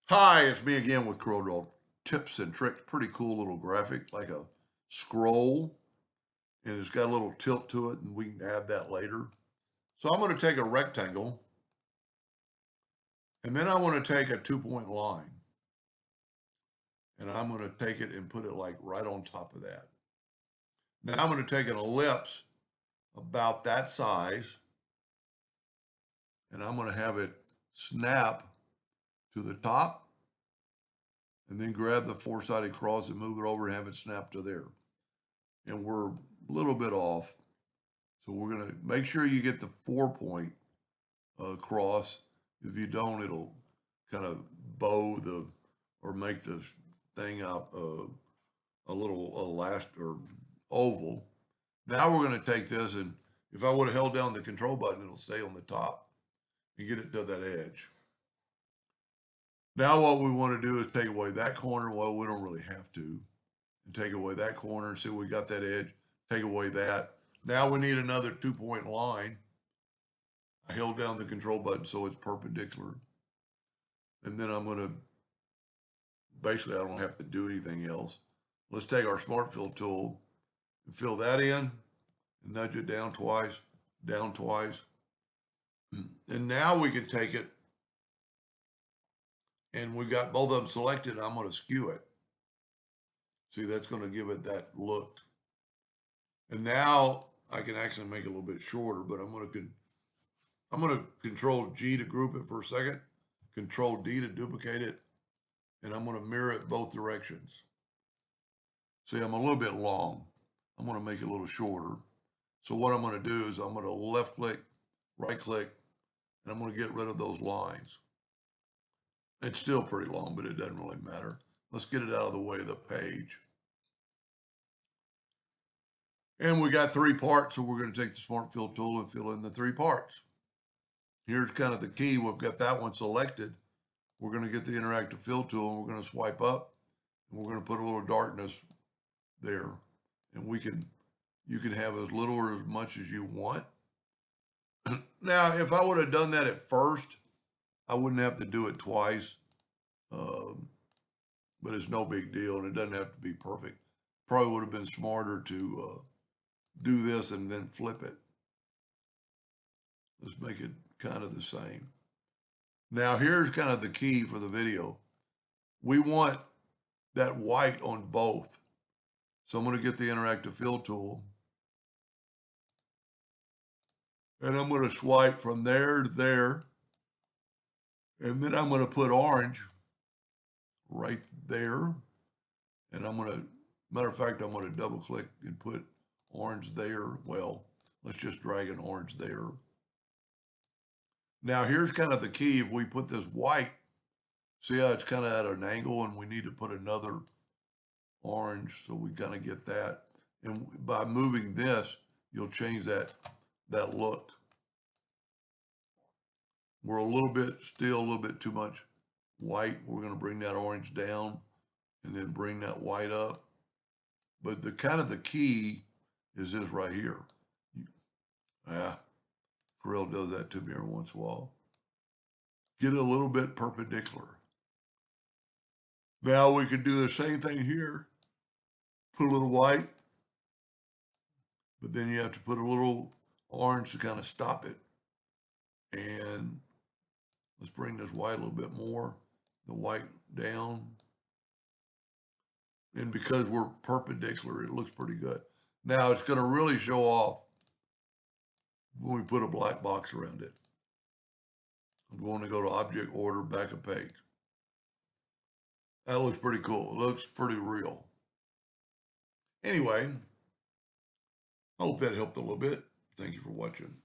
Hi, it's me again with Corel tips and tricks. Pretty cool little graphic, like a scroll, and it's got a little tilt to it, and we can add that later. So I'm going to take a rectangle, and then I want to take a 2-point line, and I'm going to take it and put it like right on top of that. Now I'm going to take an ellipse about that size, and I'm going to have it snap to the top, and then grab the four-sided cross and move it over and have it snap to there. And we're a little bit off. So we're going to make sure you get the 4-point cross. If you don't, it'll kind of bow or make the thing up a little elastic or oval. Now we're going to take this, and if I would have held down the control button, it'll stay on the top and get it to that edge. Now what we want to do is take away that corner. Well, we don't really have to. And take away that corner and see we got that edge. Take away that. Now we need another 2-point line. I held down the control button so it's perpendicular. And then I'm going to, basically I don't have to do anything else. Let's take our Smart Fill tool and fill that in and nudge it down twice. And now we can take it, and we've got both of them selected. I'm going to skew it. See, that's going to give it that look. And now I can actually make it a little bit shorter, but I'm going to Control G to group it for a second, Control D to duplicate it, and I'm going to mirror it both directions. See, I'm a little bit long. I'm going to make it a little shorter. So what I'm going to do is I'm going to left click, right click, and I'm going to get rid of those lines. It's still pretty long, but it doesn't really matter. Let's get it out of the way of the page. And we got 3 parts, so we're going to take the Smart Fill tool and fill in the 3 parts. Here's kind of the key. We've got that one selected. We're going to get the interactive fill tool, and we're going to swipe up, and we're going to put a little darkness there. And you can have as little or as much as you want. Now, if I would have done that at first, I wouldn't have to do it twice. But it's no big deal, and it doesn't have to be perfect. Probably would have been smarter to do this and then flip it. Let's make it kind of the same. Now, here's kind of the key for the video. We want that white on both. So I'm going to get the interactive fill tool, and I'm going to swipe from there to there, and then I'm going to put orange right there, and matter of fact, I'm going to double click and put orange there. Well, let's just drag an orange there. Now here's kind of the key. If we put this white, see how it's kind of at an angle, and we need to put another orange, so we kind of get that. And by moving this, you'll change that look. We're still a little bit too much white. We're going to bring that orange down and then bring that white up. But the key is this right here. Corel does that to me every once in a while. Get it a little bit perpendicular. Now we can do the same thing here. Put a little white, but then you have to put a little orange to kind of stop it. And let's bring this white a little bit more, the white down. And because we're perpendicular, it looks pretty good. Now it's going to really show off when we put a black box around it. I'm going to go to Object Order, back a page. That looks pretty cool. It looks pretty real. Anyway, I hope that helped a little bit. Thank you for watching.